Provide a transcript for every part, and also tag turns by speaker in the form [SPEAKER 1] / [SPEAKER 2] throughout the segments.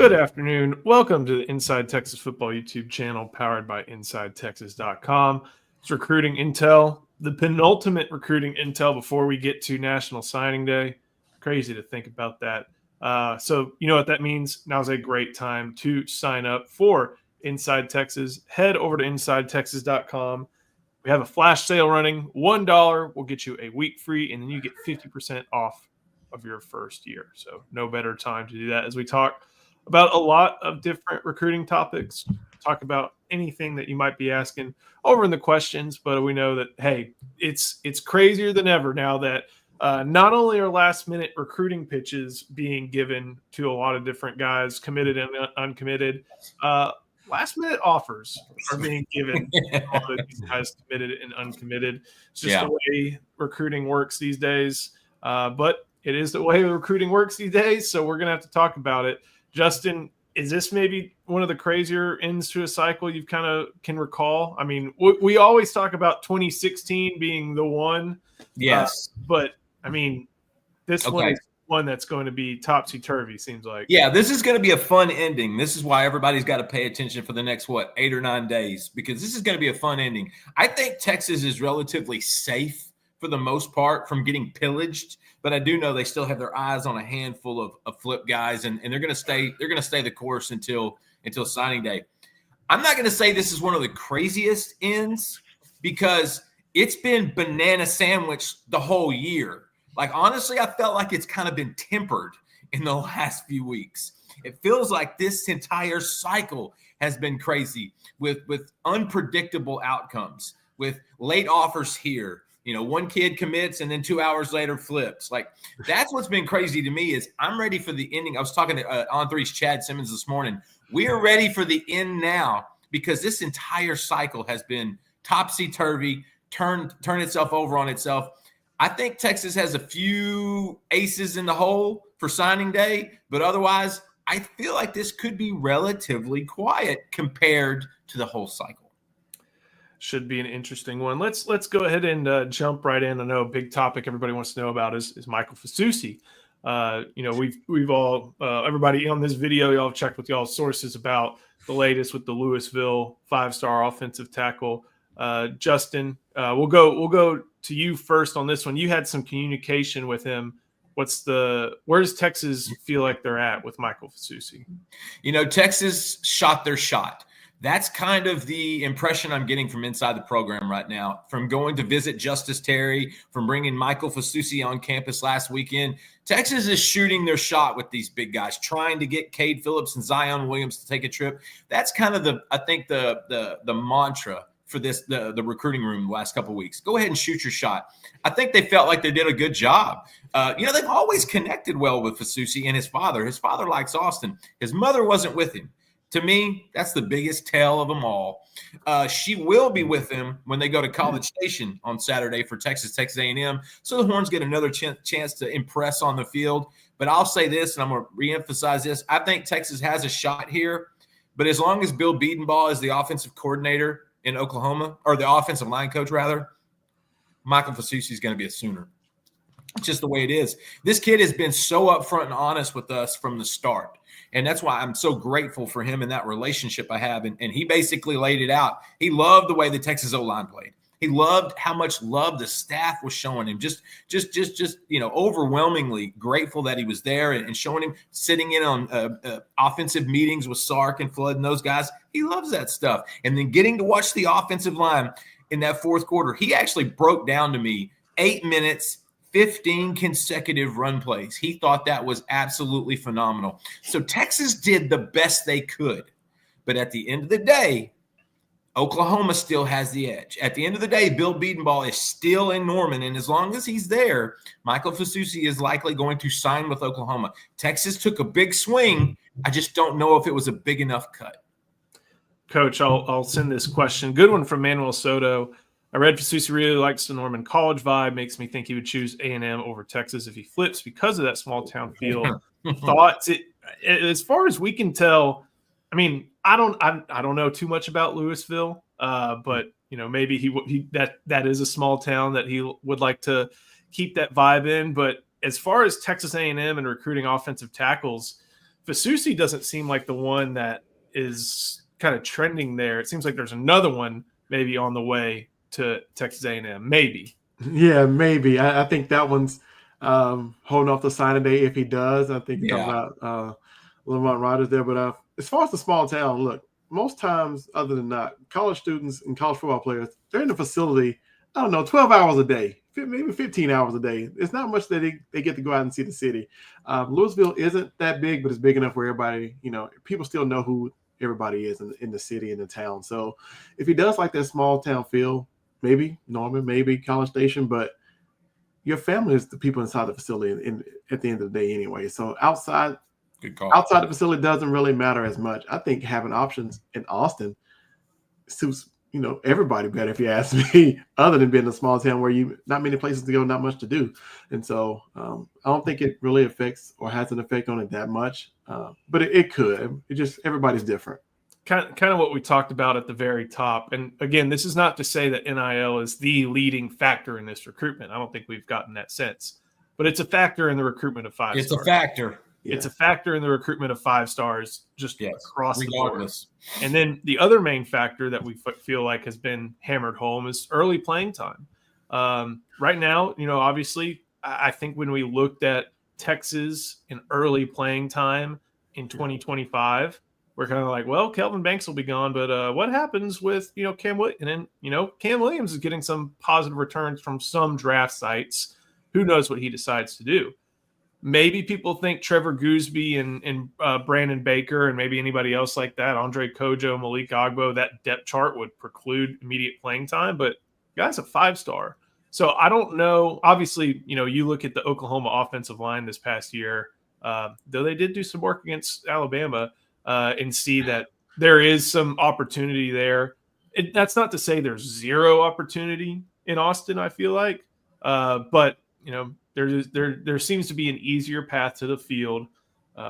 [SPEAKER 1] Good afternoon. Welcome to the Inside Texas Football YouTube channel powered by InsideTexas.com. It's recruiting intel, the penultimate recruiting intel before we get to National Signing Day. Crazy to think about that. So you know what that means. Now's a great time to sign up for Inside Texas. Head over to InsideTexas.com. We have a flash sale running. $1 will get you a week free, and then you get 50% off of your first year. So no better time to do that as we talk about a lot of different recruiting topics, talk about anything that you might be asking over in the questions. But we know that, hey, it's crazier than ever now that not only are last minute recruiting pitches being given to a lot of different guys, committed and uncommitted, last minute offers are being given to all of these guys, committed and uncommitted. It's just the way recruiting works these days. But it is the way recruiting works these days. So we're going to have to talk about it. Justin, is this maybe one of the crazier ends to a cycle you kind of can recall? I mean, we always talk about 2016 being the one.
[SPEAKER 2] Yes.
[SPEAKER 1] But, I mean, this one is one that's going to be topsy-turvy, seems like.
[SPEAKER 2] Yeah, this is going to be a fun ending. This is why everybody's got to pay attention for the next, 8 or 9 days, because this is going to be a fun ending. I think Texas is relatively safe for the most part from getting pillaged, but I do know they still have their eyes on a handful of flip guys, and they're going to stay the course until signing day. I'm not going to say this is one of the craziest ends because it's been banana sandwich the whole year. Like, honestly, I felt like it's kind of been tempered in the last few weeks. It feels like this entire cycle has been crazy with unpredictable outcomes, with late offers here. You know, one kid commits and then 2 hours later flips. Like, that's what's been crazy to me is I'm ready for the ending. I was talking to On3's Chad Simmons this morning. We are ready for the end now because this entire cycle has been topsy-turvy, turn itself over on itself. I think Texas has a few aces in the hole for signing day, but otherwise I feel like this could be relatively quiet compared to the whole cycle.
[SPEAKER 1] Should be an interesting one. Let's go ahead and jump right in. I know a big topic everybody wants to know about is Michael Fasusi. You know, we've all everybody on this video, y'all have checked with y'all's sources about the latest with the Louisville 5-star offensive tackle. Justin, we'll go to you first on this one. You had some communication with him. Where does Texas feel like they're at with Michael Fasusi?
[SPEAKER 2] You know, Texas shot their shot. That's kind of the impression I'm getting from inside the program right now, from going to visit Justice Terry, from bringing Michael Fasusi on campus last weekend. Texas is shooting their shot with these big guys, trying to get Cade Phillips and Zion Williams to take a trip. That's kind of the mantra for the recruiting room the last couple of weeks. Go ahead and shoot your shot. I think they felt like they did a good job. You know, they've always connected well with Fasusi and his father. His father likes Austin. His mother wasn't with him. To me, that's the biggest tale of them all. She will be with them when they go to College Station on Saturday for Texas A&M. So the Horns get another chance to impress on the field. But I'll say this, and I'm going to reemphasize this. I think Texas has a shot here. But as long as Bill Bedenbaugh is the offensive coordinator in Oklahoma, or the offensive line coach, rather, Michael Fasusi is going to be a Sooner. It's just the way it is. This kid has been so upfront and honest with us from the start. And that's why I'm so grateful for him and that relationship I have. And he basically laid it out. He loved the way the Texas O-line played. He loved how much love the staff was showing him. Just you know, overwhelmingly grateful that he was there and showing him, sitting in on offensive meetings with Sark and Flood and those guys. He loves that stuff. And then getting to watch the offensive line in that fourth quarter, he actually broke down to me 8 minutes, 15 consecutive run plays. He thought that was absolutely phenomenal. So Texas did the best they could. But at the end of the day, Oklahoma still has the edge. At the end of the day, Bill Bedenbaugh is still in Norman. And as long as he's there, Michael Fasusi is likely going to sign with Oklahoma. Texas took a big swing. I just don't know if it was a big enough cut.
[SPEAKER 1] Coach, I'll send this question. Good one from Manuel Soto. I read Fasusi really likes the Norman College vibe. Makes me think he would choose A&M over Texas if he flips because of that small town feel. Thoughts? As far as we can tell, I mean, I don't know too much about Louisville, but you know, maybe that is a small town that he would like to keep that vibe in. But as far as Texas A&M and recruiting offensive tackles, Fasusi doesn't seem like the one that is kind of trending there. It seems like there's another one maybe on the way to Texas A&M. Maybe.
[SPEAKER 3] Yeah, maybe. I think that one's holding off the signing day if he does. I think you're talking about Lamont Rogers there. But as far as the small town, look, most times, other than not, college students and college football players, they're in the facility, I don't know, 12 hours a day, maybe 15 hours a day. It's not much that they get to go out and see the city. Louisville isn't that big, but it's big enough where everybody, people still know who everybody is in the city and the town. So if he does like that small town feel, maybe Norman, maybe College Station, but your family is the people inside the facility at the end of the day anyway. So outside the facility doesn't really matter as much. I think having options in Austin suits everybody better, if you ask me, other than being a small town where you not many places to go, not much to do. And so I don't think it really affects or has an effect on it that much, but it could. It just, everybody's different.
[SPEAKER 1] Kind of what we talked about at the very top. And again, this is not to say that NIL is the leading factor in this recruitment. I don't think we've gotten that sense, but it's a factor in the recruitment of 5 stars.
[SPEAKER 2] It's a factor.
[SPEAKER 1] It's a factor in the recruitment of 5 stars just across
[SPEAKER 2] regardless.
[SPEAKER 1] the board. And then the other main factor that we feel like has been hammered home is early playing time. Right now, obviously, I think when we looked at Texas in early playing time in 2025, we're kind of like, well, Kelvin Banks will be gone, but what happens with, Cam Williams? And then, Cam Williams is getting some positive returns from some draft sites. Who knows what he decides to do? Maybe people think Trevor Gooseby and Brandon Baker and maybe anybody else like that, Andre Kojo, Malik Agbo, that depth chart would preclude immediate playing time. But guy's a 5-star. So I don't know. Obviously, you look at the Oklahoma offensive line this past year, though they did do some work against Alabama, and see that there is some opportunity there. That's not to say there's zero opportunity in Austin, I feel like. But, there seems to be an easier path to the field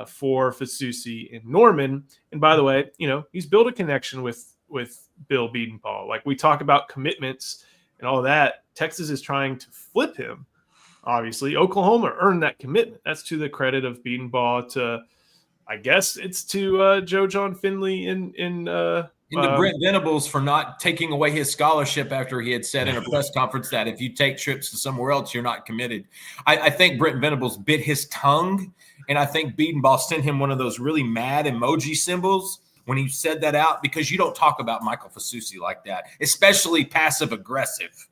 [SPEAKER 1] for Fasusi and Norman. And by the way, he's built a connection with Bill Bedenbaugh. Like we talk about commitments and all that. Texas is trying to flip him. Obviously, Oklahoma earned that commitment. That's to the credit of Bedenbaugh. I guess it's to Joe John Finley and to
[SPEAKER 2] Brent Venables for not taking away his scholarship after he had said in a press conference that if you take trips to somewhere else, you're not committed. I think Brent Venables bit his tongue, and I think Bedenbaugh sent him one of those really mad emoji symbols when he said that out, because you don't talk about Michael Fasusi like that, especially passive-aggressive.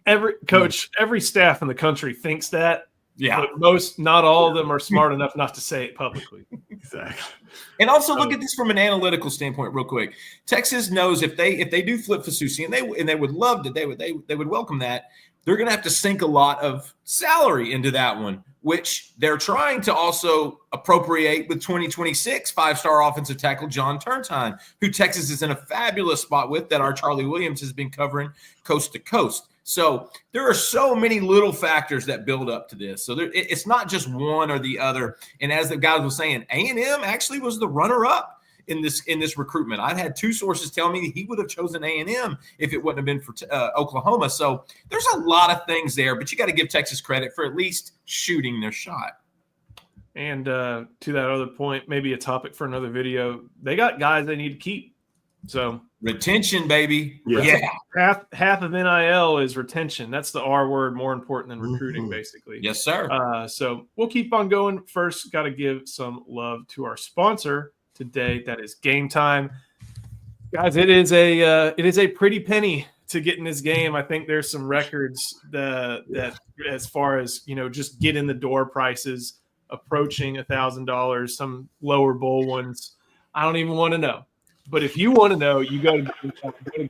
[SPEAKER 1] Every staff in the country thinks that.
[SPEAKER 2] Yeah,
[SPEAKER 1] but not all of them are smart enough not to say it publicly.
[SPEAKER 3] Exactly.
[SPEAKER 2] And also look at this from an analytical standpoint, real quick. Texas knows if they do flip Fasusi, and they would love to, they would welcome that. They're going to have to sink a lot of salary into that one, which they're trying to also appropriate with 2026 5-star offensive tackle John Turntine, who Texas is in a fabulous spot with, that our Charlie Williams has been covering coast to coast. So there are so many little factors that build up to this. So it's not just one or the other. And as the guys were saying, A&M actually was the runner-up in this recruitment. I've had 2 sources tell me that he would have chosen A&M if it wouldn't have been for Oklahoma. So there's a lot of things there, but you got to give Texas credit for at least shooting their shot.
[SPEAKER 1] And to that other point, maybe a topic for another video, they got guys they need to keep. So
[SPEAKER 2] retention, baby.
[SPEAKER 1] Yeah. Half of NIL is retention. That's the R word, more important than recruiting, basically.
[SPEAKER 2] Yes, sir.
[SPEAKER 1] So we'll keep on going. First, got to give some love to our sponsor today. That is Game Time. Guys, it is a pretty penny to get in this game. I think there's some records that as far as, just get in the door prices approaching $1,000, some lower bowl ones. I don't even want to know. But if you want to know, you go to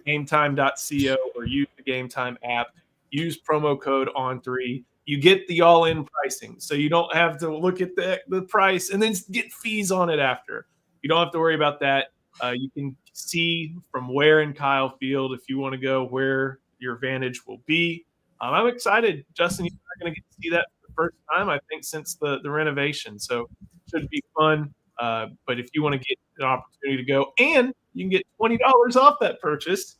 [SPEAKER 1] gametime.co or use the Game Time app. Use promo code ON3. You get the all-in pricing, so you don't have to look at the price and then get fees on it after. You don't have to worry about that. You can see from where in Kyle Field, if you want to go, where your advantage will be. I'm excited. Justin, you're going to get to see that for the first time, I think, since the renovation. So it should be fun. But if you want to get an opportunity to go, and you can get $20 off that purchase,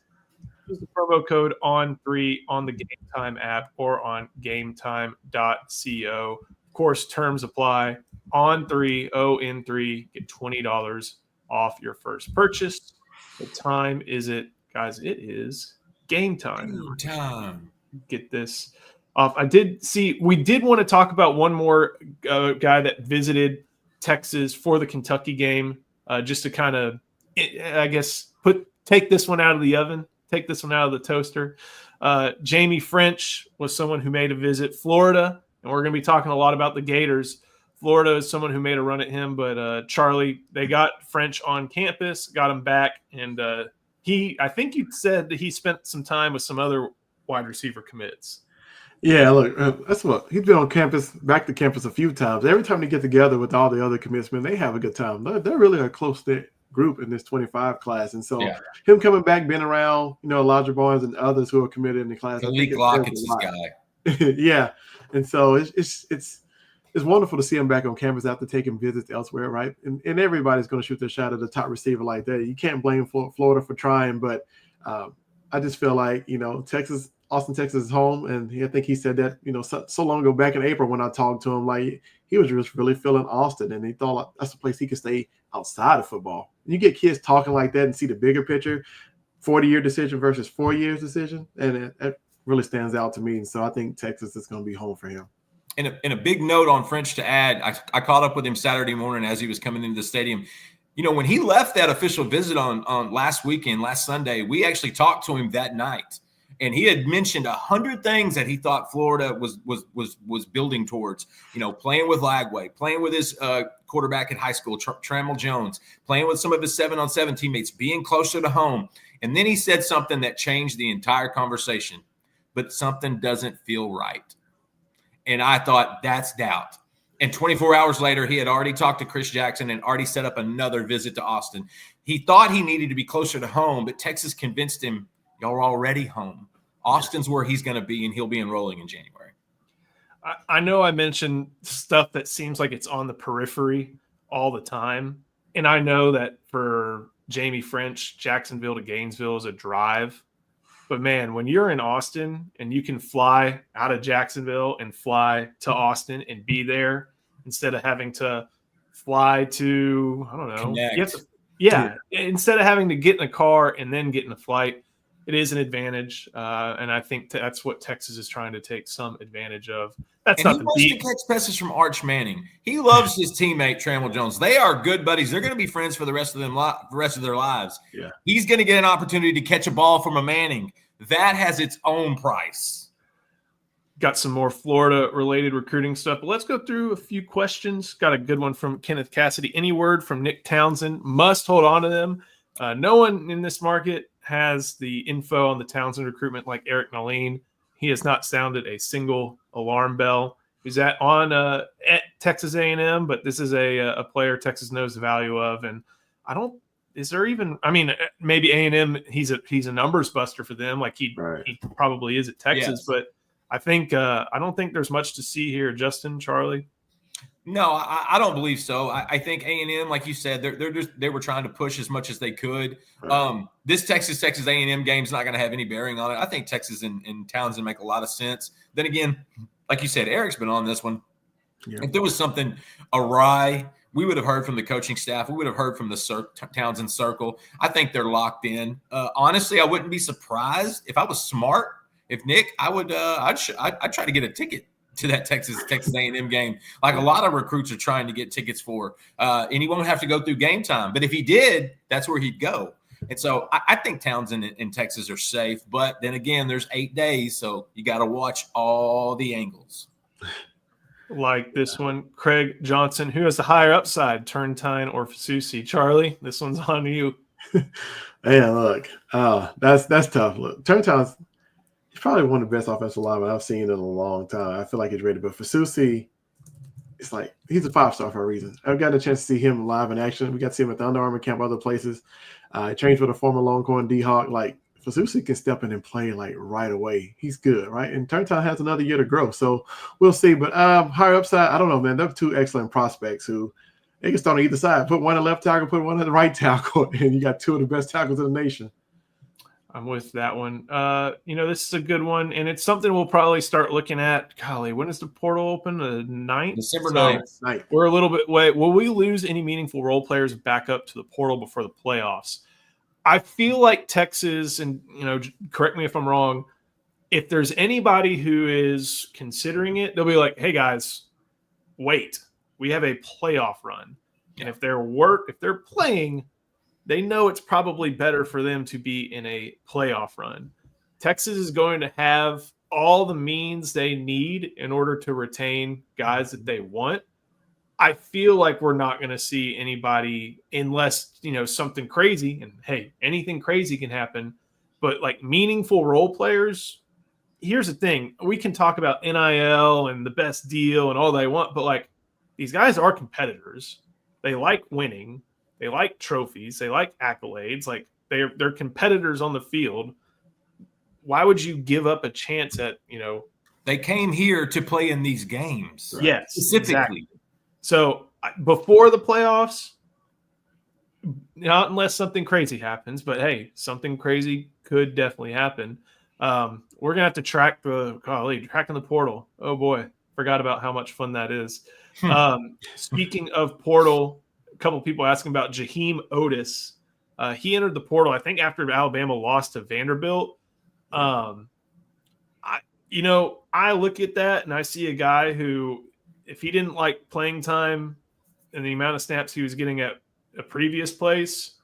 [SPEAKER 1] use the promo code ON3 on the Game Time app or on gametime.co. Of course, terms apply. On3, ON3, get $20 off your first purchase. What time is it, guys? It is game time.
[SPEAKER 2] Game time.
[SPEAKER 1] Get this off. We did want to talk about one more guy that visited Texas for the Kentucky game, just to kind of, I guess, take this one out of the oven, take this one out of the toaster. Jamie French was someone who made a visit. Florida, and we're going to be talking a lot about the Gators. Florida is someone who made a run at him, but Charlie, they got French on campus, got him back, and I think you said that he spent some time with some other wide receiver commits.
[SPEAKER 3] Yeah, look, that's what he's been on campus, back to campus a few times. Every time they get together with all the other commits, man, they have a good time. They're really a close-knit group in this 25 class, and so him coming back, being around, Elijah Barnes and others who are committed in the class.
[SPEAKER 2] Malik Lockett's this guy.
[SPEAKER 3] Yeah, and so it's wonderful to see him back on campus after taking visits elsewhere, right? And everybody's going to shoot their shot at a top receiver like that. You can't blame Florida for trying, but I just feel like, Austin, Texas is home, and I think he said that, so long ago back in April when I talked to him, like he was just really feeling Austin, and he thought that's a place he could stay outside of football. And you get kids talking like that and see the bigger picture, 40-year decision versus 4 years decision, and it really stands out to me. And so I think Texas is going to be home for him.
[SPEAKER 2] And a big note on French to add, I caught up with him Saturday morning as he was coming into the stadium. When he left that official visit on last Sunday, we actually talked to him that night. And he had mentioned 100 things that he thought Florida was building towards. Playing with Lagway, playing with his quarterback at high school, Trammell Jones, playing with some of his 7-on-7 teammates, being closer to home. And then he said something that changed the entire conversation. But something doesn't feel right. And I thought, that's doubt. And 24 hours later, he had already talked to Chris Jackson and already set up another visit to Austin. He thought he needed to be closer to home, but Texas convinced him, y'all are already home. Austin's where he's going to be, and he'll be enrolling in January.
[SPEAKER 1] I know I mentioned stuff that seems like it's on the periphery all the time. And I know that for Jamie French, Jacksonville to Gainesville is a drive. But, man, when you're in Austin and you can fly out of Jacksonville and fly to Austin and be there instead of having to fly to, I don't know. Instead of having to get in a car and then get in a flight, it is an advantage. And I think that's what Texas is trying to take some advantage of. That's not the deep.
[SPEAKER 2] He wants to catch passes from Arch Manning. He loves his teammate, Trammell Jones. They are good buddies. They're going to be friends for the rest of their lives.
[SPEAKER 3] Yeah.
[SPEAKER 2] He's going to get an opportunity to catch a ball from a Manning. That has its own price.
[SPEAKER 1] Got some more Florida-related recruiting stuff. But let's go through a few questions. Got a good one from Kenneth Cassidy. Any word from Nick Townsend? Must hold on to them. No one in this market has the info on the Townsend recruitment like Eric Naline. He has not sounded a single alarm bell. He's at Texas A&M, but this is a player Texas knows the value of. And maybe A&M, he's a numbers buster for them, like he probably is at Texas. Yes. But I think I don't think there's much to see here. Justin, Charlie?
[SPEAKER 2] No, I don't believe so. I think A&M, like you said, they were trying to push as much as they could. Right. This Texas A&M game is not going to have any bearing on it. I think Texas and Townsend make a lot of sense. Then again, like you said, Eric's been on this one. Yeah. If there was something awry, we would have heard from the coaching staff. We would have heard from the Townsend circle. I think they're locked in. Honestly, I wouldn't be surprised if I was smart. If Nick, I'd try to get a ticket to that Texas A&M game, like a lot of recruits are trying to get tickets for. And he won't have to go through game time. But if he did, that's where he'd go. And so I think Townsend and Texas are safe. But then again, there's 8 days, so you got to watch all the angles.
[SPEAKER 1] Like this one, Craig Johnson, who has the higher upside, Turntine or Fasusi? Charlie, this one's on you.
[SPEAKER 3] Man, look, that's tough. Look, Turntine's probably one of the best offensive linemen I've seen in a long time. I feel like he's ready. But Fasusi, it's like he's a 5-star for a reason. I've gotten a chance to see him live in action. We got to see him at the Under Armour camp, other places. He trains with a former Longhorn D-Hawk. Like, Fasusi can step in and play like right away. He's good, right? And Turntine has another year to grow. So we'll see. But higher upside, I don't know, man. They're two excellent prospects who they can start on either side. Put one at left tackle, put one at the right tackle, and you got two of the best tackles in the nation.
[SPEAKER 1] I'm with that one. This is a good one, and it's something we'll probably start looking at. Golly, when is the portal open? The 9th?
[SPEAKER 2] December 9th.
[SPEAKER 1] We're a little bit away. Will we lose any meaningful role players back up to the portal before the playoffs? I feel like Texas, and correct me if I'm wrong, if there's anybody who is considering it, they'll be like, hey guys, wait, we have a playoff run. Yeah. And if they're playing, they know it's probably better for them to be in a playoff run. Texas is going to have all the means they need in order to retain guys that they want. I feel like we're not going to see anybody unless, something crazy, and hey, anything crazy can happen, but like meaningful role players. Here's the thing. We can talk about NIL and the best deal and all they want, but like these guys are competitors. They like winning. They like trophies. They like accolades. Like they're competitors on the field. Why would you give up a chance at,
[SPEAKER 2] They came here to play in these games.
[SPEAKER 1] Right? Yes,
[SPEAKER 2] specifically.
[SPEAKER 1] Exactly. So before the playoffs, not unless something crazy happens, but hey, something crazy could definitely happen. We're gonna have to tracking the portal. Oh boy, forgot about how much fun that is. Speaking of portal, a couple people asking about Jaheim Otis. He entered the portal, I think, after Alabama lost to Vanderbilt. I look at that and I see a guy who, if he didn't like playing time and the amount of snaps he was getting at a previous place,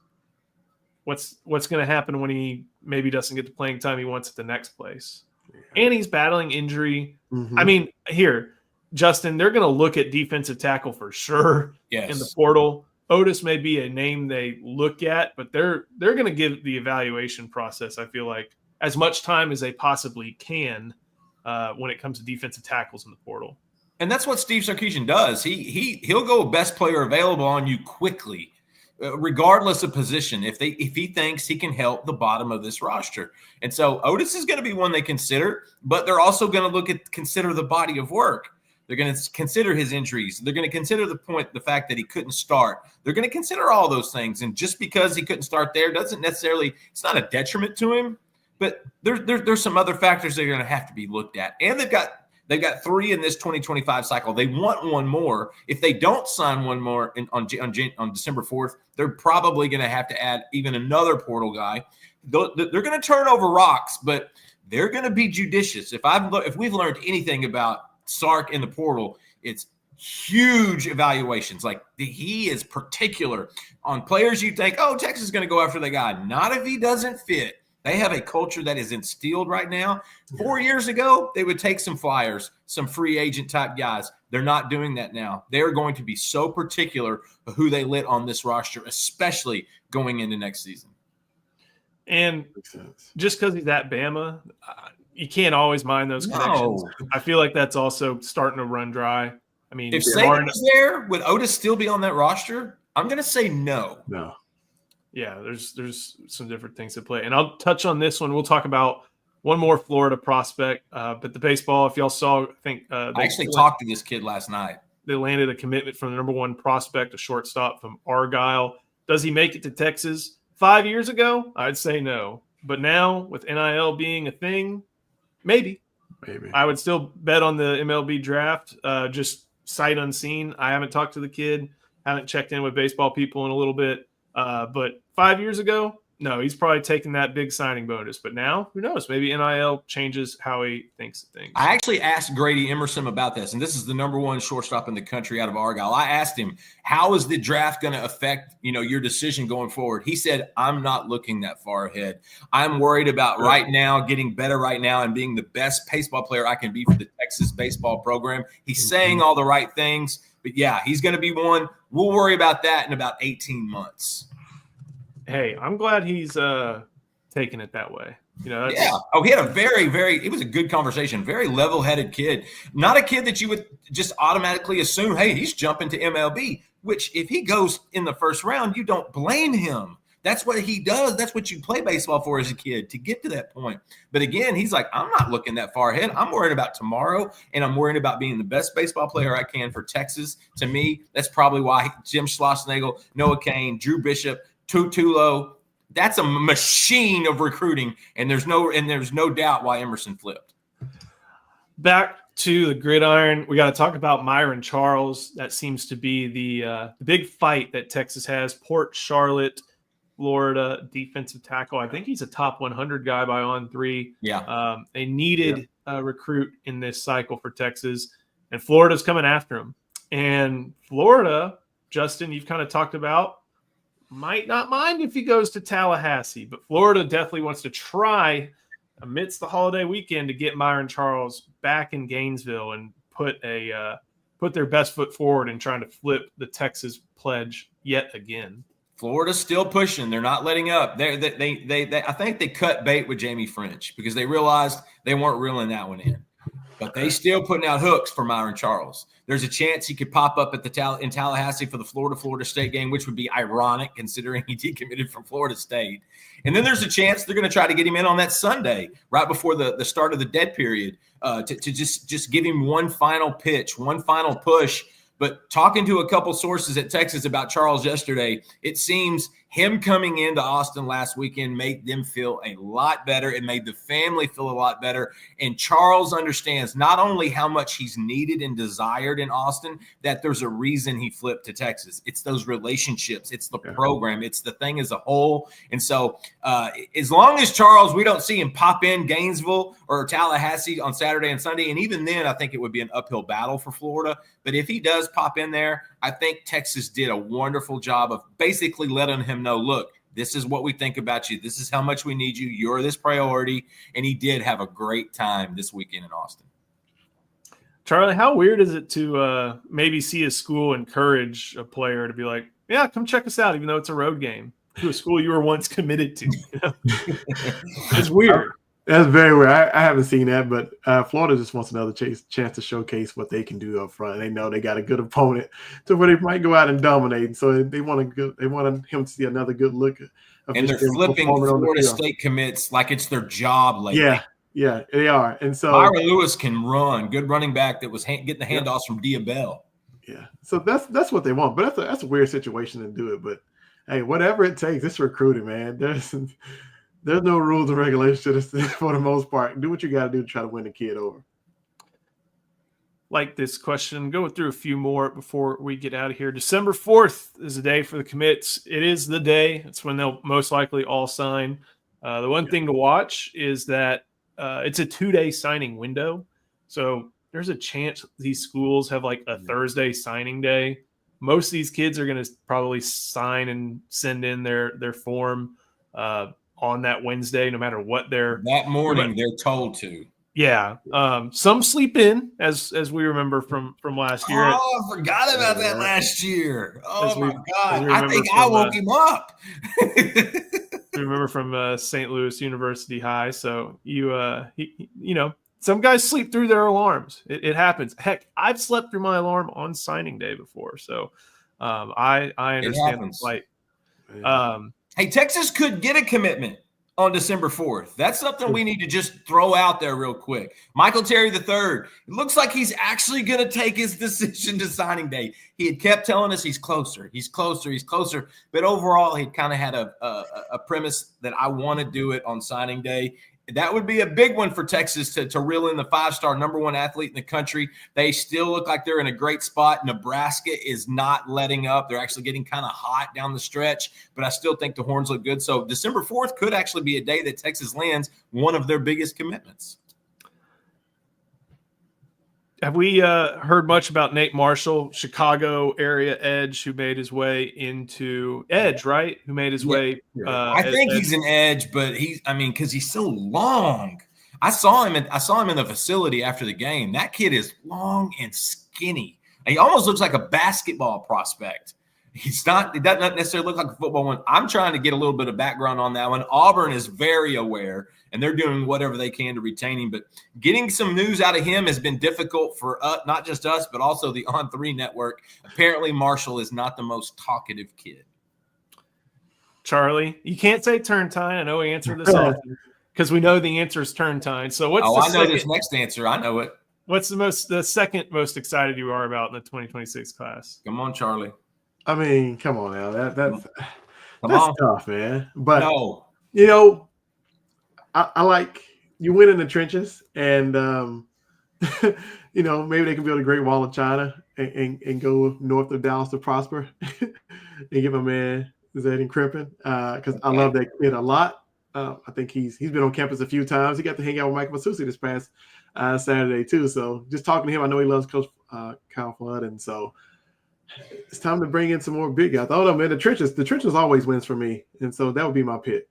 [SPEAKER 1] what's going to happen when he maybe doesn't get the playing time he wants at the next place? Yeah. And he's battling injury. Mm-hmm. I mean, here, Justin, they're going to look at defensive tackle for sure in the portal. Otis may be a name they look at, but they're going to give the evaluation process, I feel like, as much time as they possibly can when it comes to defensive tackles in the portal.
[SPEAKER 2] And that's what Steve Sarkisian does. He'll go best player available on you quickly, regardless of position, if he thinks he can help the bottom of this roster. And so Otis is going to be one they consider, but they're also going to consider the body of work. They're going to consider his injuries. They're going to consider the fact that he couldn't start. They're going to consider all those things. And just because he couldn't start there doesn't necessarily, it's not a detriment to him, but there's some other factors that are going to have to be looked at. And they've got 3 in this 2025 cycle. They want one more. If they don't sign one more on December 4th, they're probably going to have to add even another portal guy. They're going to turn over rocks, but they're going to be judicious. If we've learned anything about Sark in the portal, it's huge evaluations. Like he is particular on players you think, oh, Texas is going to go after the guy. Not if he doesn't fit. They have a culture that is instilled right now. 4 years ago, they would take some flyers, some free agent type guys. They're not doing that now. They're going to be so particular of who they let on this roster, especially going into next season.
[SPEAKER 1] And just because he's at Bama, you can't always mind those connections. No. I feel like that's also starting to run dry. I mean,
[SPEAKER 2] if Saban was there, would Otis still be on that roster? I'm going to say no.
[SPEAKER 3] No.
[SPEAKER 1] Yeah, there's some different things at play. And I'll touch on this one. We'll talk about one more Florida prospect. But the baseball, if y'all saw, I think
[SPEAKER 2] I actually talked to this kid last night.
[SPEAKER 1] They landed a commitment from the number 1 prospect, a shortstop from Argyle. Does he make it to Texas? 5 years ago, I'd say no. But now, with NIL being a thing, maybe. I would still bet on the MLB draft, just sight unseen. I haven't talked to the kid, haven't checked in with baseball people in a little bit. But 5 years ago, no, he's probably taking that big signing bonus. But now, who knows? Maybe NIL changes how he thinks of things.
[SPEAKER 2] I actually asked Grady Emerson about this, and this is the number 1 shortstop in the country out of Argyle. I asked him, how is the draft going to affect, your decision going forward? He said, I'm not looking that far ahead. I'm worried about right now, getting better right now and being the best baseball player I can be for the Texas baseball program. He's saying all the right things, but yeah, he's going to be one. We'll worry about that in about 18 months.
[SPEAKER 1] Hey, I'm glad he's taking it that way.
[SPEAKER 2] Yeah. Oh, he had a it was a good conversation. Very level-headed kid. Not a kid that you would just automatically assume, hey, he's jumping to MLB, which if he goes in the first round, you don't blame him. That's what he does. That's what you play baseball for as a kid, to get to that point. But again, he's like, I'm not looking that far ahead. I'm worried about tomorrow, and I'm worried about being the best baseball player I can for Texas. To me, that's probably why Jim Schlossnagle, Noah Cain, Drew Bishop, Tutulo, that's a machine of recruiting, and there's no doubt why Emerson flipped.
[SPEAKER 1] Back to the gridiron, we got to talk about Myron Charles. That seems to be the big fight that Texas has. Port Charlotte, Florida defensive tackle. I think he's a top 100 guy by On3.
[SPEAKER 2] Yeah.
[SPEAKER 1] They needed a recruit in this cycle for Texas, and Florida's coming after him. And Florida, Justin, you've kind of talked about, might not mind if he goes to Tallahassee, but Florida definitely wants to try amidst the holiday weekend to get Myron Charles back in Gainesville and put their best foot forward in trying to flip the Texas pledge yet again.
[SPEAKER 2] Florida's still pushing. They're not letting up. They I think they cut bait with Jamie French because they realized they weren't reeling that one in. But they still putting out hooks for Myron Charles. There's a chance he could pop up at in Tallahassee for the Florida State game, which would be ironic considering he decommitted from Florida State. And then there's a chance they're going to try to get him in on that Sunday, right before the start of the dead period, to just give him one final pitch, one final push. But talking to a couple sources at Texas about Charles yesterday, it seems him coming into Austin last weekend made them feel a lot better. It made the family feel a lot better. And Charles understands not only how much he's needed and desired in Austin, that there's a reason he flipped to Texas. It's those relationships. It's the program. It's the thing as a whole. And so as long as Charles, we don't see him pop in Gainesville or Tallahassee on Saturday and Sunday, and even then I think it would be an uphill battle for Florida. But if he does pop in there, I think Texas did a wonderful job of basically letting him know, look, this is what we think about you. This is how much we need you. You're this priority. And he did have a great time this weekend in Austin.
[SPEAKER 1] Charlie, how weird is it to maybe see a school encourage a player to be like, yeah, come check us out, even though it's a road game, to a school you were once committed to? You know? It's weird.
[SPEAKER 3] That's very weird. I haven't seen that, but Florida just wants another chance to showcase what they can do up front. They know they got a good opponent to where they might go out and dominate. So they want him to see another good look.
[SPEAKER 2] And they're flipping Florida State commits like it's their job lately.
[SPEAKER 3] Yeah, they are. And so
[SPEAKER 2] Myra Lewis can run. Good running back that was getting the handoffs from Diabell.
[SPEAKER 3] Yeah, so that's what they want. But that's a weird situation to do it. But hey, whatever it takes, it's recruiting, man. There's no rules and regulations for the most part. Do what you got to do to try to win the kid over.
[SPEAKER 1] Like this question, go through a few more before we get out of here. December 4th is the day for the commits. It is the day. It's when they'll most likely all sign. The one thing to watch is that it's a 2-day signing window. So there's a chance these schools have like a Thursday signing day. Most of these kids are going to probably sign and send in their form on that Wednesday, no matter what
[SPEAKER 2] that morning they're told to.
[SPEAKER 1] Yeah. Some sleep in, as we remember from last year.
[SPEAKER 2] Oh, I forgot about that last year. Oh my God. I think I woke him up.
[SPEAKER 1] Remember from St. Louis University High. So some guys sleep through their alarms. It happens. Heck, I've slept through my alarm on signing day before. So I understand the flight.
[SPEAKER 2] Hey, Texas could get a commitment on December 4th. That's something we need to just throw out there real quick. Michael Terry III, it looks like he's actually going to take his decision to signing day. He had kept telling us he's closer. But overall, he kind of had a premise that I want to do it on signing day. That would be a big one for Texas to reel in the 5-star number one athlete in the country. They still look like they're in a great spot. Nebraska is not letting up. They're actually getting kind of hot down the stretch, but I still think the Horns look good. So December 4th could actually be a day that Texas lands one of their biggest commitments.
[SPEAKER 1] Have we heard much about Nate Marshall, Chicago area edge, who made his way into edge, right? Who made his way?
[SPEAKER 2] I think he's an edge, but because he's so long. I saw him in the facility after the game. That kid is long and skinny. He almost looks like a basketball prospect. He doesn't necessarily look like a football one. I'm trying to get a little bit of background on that one. Auburn is very aware, and they're doing whatever they can to retain him. But getting some news out of him has been difficult for not just us, but also the On3 network. Apparently, Marshall is not the most talkative kid.
[SPEAKER 1] Charlie, you can't say Turntine. I know we answer this often because we know the answer is Turntine. So what's
[SPEAKER 2] I know this next answer. I know it.
[SPEAKER 1] What's the second most excited you are about in the 2026 class?
[SPEAKER 2] Come on, Charlie.
[SPEAKER 3] I mean, come on now. That's tough, man. But
[SPEAKER 2] no.
[SPEAKER 3] I like you win in the trenches, and maybe they can build a great wall of China and go north of Dallas to prosper, and get my man Zayden Crimpin, because I love that kid a lot. I think he's been on campus a few times. He got to hang out with Michael Masusi this past Saturday too. So just talking to him, I know he loves Coach Kyle Flood, and so it's time to bring in some more big guys. Oh no, man, the trenches always wins for me, and so that would be my pick.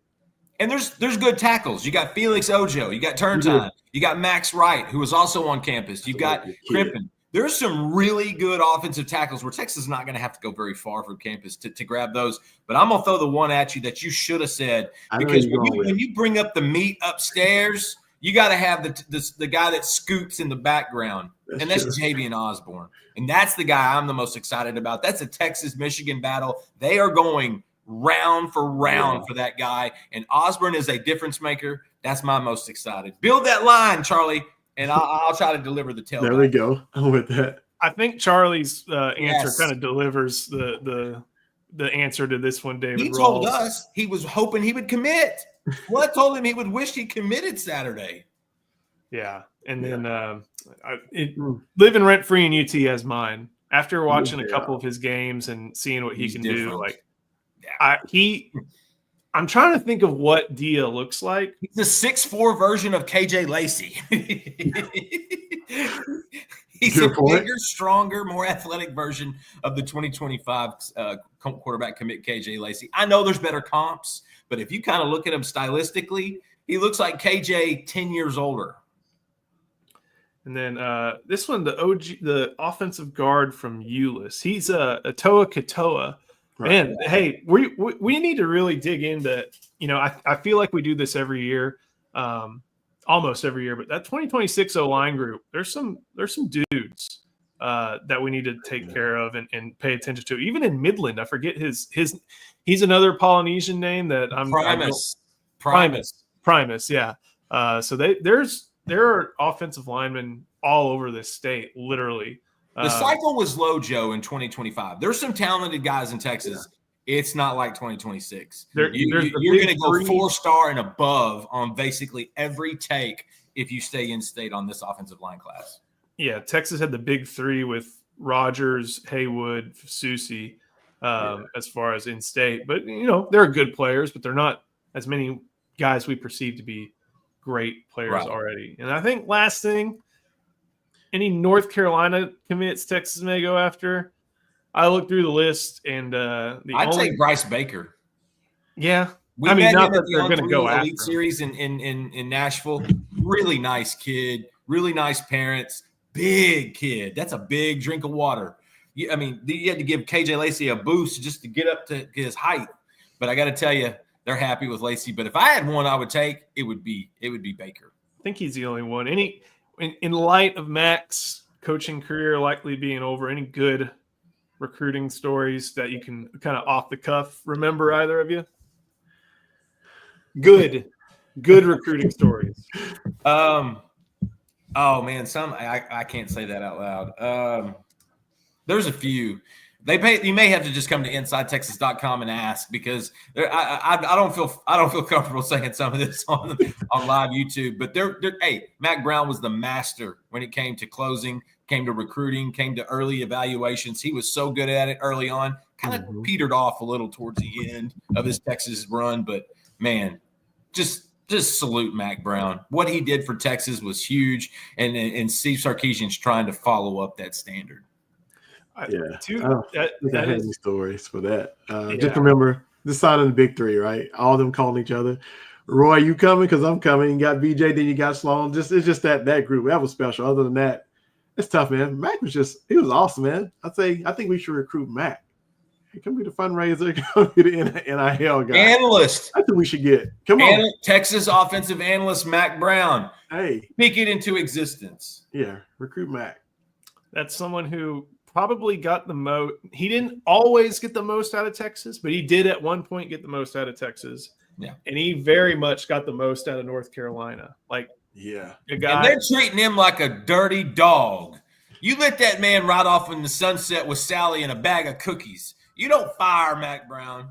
[SPEAKER 2] And there's good tackles. You got Felix Ojo. You got Turntime. You got Max Wright, who was also on campus. You got Crimpin. There's some really good offensive tackles where Texas is not going to have to go very far from campus to grab those. But I'm going to throw the one at you that you should have said. Because when you bring up the meat upstairs, you got to have the guy that scoops in the background. That's Javian Osborne. And that's the guy I'm the most excited about. That's a Texas-Michigan battle. They are going round for round for that guy. And Osborne is a difference maker. That's my most excited. Build that line, Charlie, and I'll try to deliver the tail.
[SPEAKER 3] There we go. I'm with that.
[SPEAKER 1] I think Charlie's answer kind of delivers the answer to this one, David.
[SPEAKER 2] He told us he was hoping he would commit. Well, I told him he would wish he committed Saturday.
[SPEAKER 1] Yeah. And then living rent-free in UT as mine. After watching a couple of his games and seeing what he can do, I'm trying to think of what Dia looks like.
[SPEAKER 2] He's the 6'4" version of KJ Lacey. He's a bigger, stronger, more athletic version of the 2025 quarterback commit KJ Lacey. I know there's better comps, but if you kind of look at him stylistically, he looks like KJ 10 years older.
[SPEAKER 1] And then this one, the offensive guard from Euless. He's a Toa Katoa. Right. Man, hey, we need to really dig into, I feel like we do this every year, almost every year, but that 2026 O-line group, there's some dudes that we need to take care of and pay attention to. Even in Midland, I forget he's another Polynesian name that I'm Primus, yeah. So there are offensive linemen all over this state, literally.
[SPEAKER 2] The cycle was low, Joe, in 2025. There's some talented guys in Texas. Yeah. It's not like 2026. You're going to go 4-star and above on basically every take if you stay in state on this offensive line class.
[SPEAKER 1] Yeah, Texas had the big three with Rogers, Haywood, Susi as far as in state. But, they're good players, but they're not as many guys we perceive to be great players already. And I think last thing, any North Carolina commits Texas may go after. I looked through the list, and
[SPEAKER 2] I'd take Bryce Baker.
[SPEAKER 1] Yeah,
[SPEAKER 2] not that they're going to go after Elite Series in Nashville. Really nice kid, really nice parents, big kid. That's a big drink of water. You had to give KJ Lacey a boost just to get up to his height. But I got to tell you, they're happy with Lacey. But if I had one, I would take it would be Baker.
[SPEAKER 1] I think he's the only one. In light of Mac's coaching career likely being over, any good recruiting stories that you can kind of off the cuff remember, either of you? Good recruiting stories.
[SPEAKER 2] Oh man, I can't say that out loud. There's a few. You may have to just come to InsideTexas.com and ask, because I don't feel comfortable saying some of this on live YouTube. But Mac Brown was the master when it came to closing, came to recruiting, came to early evaluations. He was so good at it early on. Kind of petered off a little towards the end of his Texas run, but man, just salute Mac Brown. What he did for Texas was huge, and Steve Sarkisian's trying to follow up that standard.
[SPEAKER 3] I don't think I had any stories for that. Just remember the sign of the big three, right? All of them calling each other. Roy, you coming? Because I'm coming. You got BJ, then you got Sloan. It's just that group. That was special. Other than that, it's tough, man. Mac he was awesome, man. I think we should recruit Mac. He can be the fundraiser, come be the NIL guy.
[SPEAKER 2] Analyst.
[SPEAKER 3] I think we should get. Come on.
[SPEAKER 2] Texas offensive analyst Mac Brown.
[SPEAKER 3] Hey.
[SPEAKER 2] Speak it into existence.
[SPEAKER 3] Yeah, recruit Mac.
[SPEAKER 1] That's someone who probably got the most. He didn't always get the most out of Texas, but he did at one point get the most out of Texas.
[SPEAKER 2] Yeah.
[SPEAKER 1] And he very much got the most out of North Carolina. A guy.
[SPEAKER 2] And they're treating him like a dirty dog. You let that man ride off in the sunset with Sally and a bag of cookies. You don't fire Mac Brown.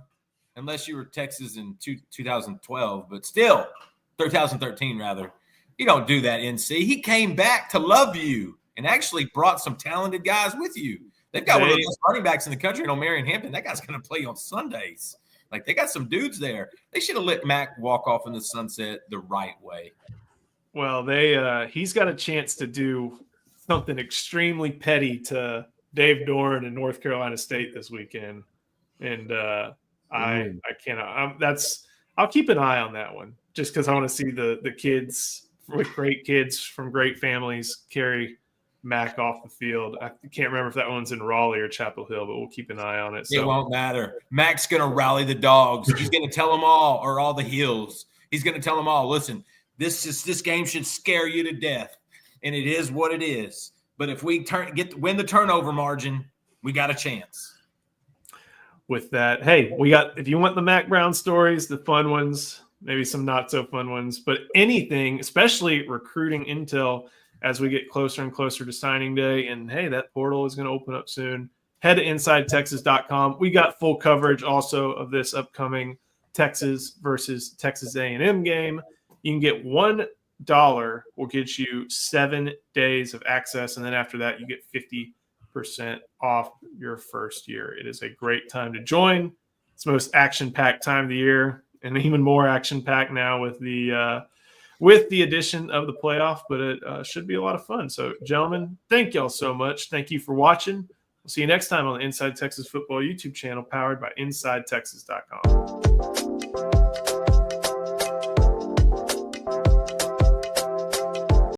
[SPEAKER 2] unless you were Texas in 2012, but still 2013 rather. You don't do that, NC. He came back to love you and actually brought some talented guys with you. They've got one of the best running backs in the country, Marion Hampton. That guy's going to play on Sundays. Like, they got some dudes there. They should have let Mac walk off in the sunset the right way.
[SPEAKER 1] Well, he's got a chance to do something extremely petty to Dave Doran and North Carolina State this weekend, and I cannot. I'll keep an eye on that one just because I want to see the kids with great kids from great families carry Mac off the field. I can't remember if that one's in Raleigh or Chapel Hill, but we'll keep an eye on it.
[SPEAKER 2] It won't matter. Mac's going to rally the dogs. He's going to tell them all, or all the heels. He's going to tell them all, listen, this game should scare you to death, and it is what it is. But if we win the turnover margin, we got a chance.
[SPEAKER 1] With that, hey, if you want the Mac Brown stories, the fun ones, maybe some not so fun ones, but anything, especially recruiting intel as we get closer and closer to signing day. And hey, that portal is going to open up soon. Head to InsideTexas.com. We got full coverage also of this upcoming Texas versus Texas A&M game. You can get $1 will get you 7 days of access. And then after that, you get 50% off your first year. It is a great time to join. It's the most action-packed time of the year, and even more action-packed now with the addition of the playoff, but it should be a lot of fun. So, gentlemen, thank y'all so much. Thank you for watching. We'll see you next time on the Inside Texas Football YouTube channel powered by InsideTexas.com.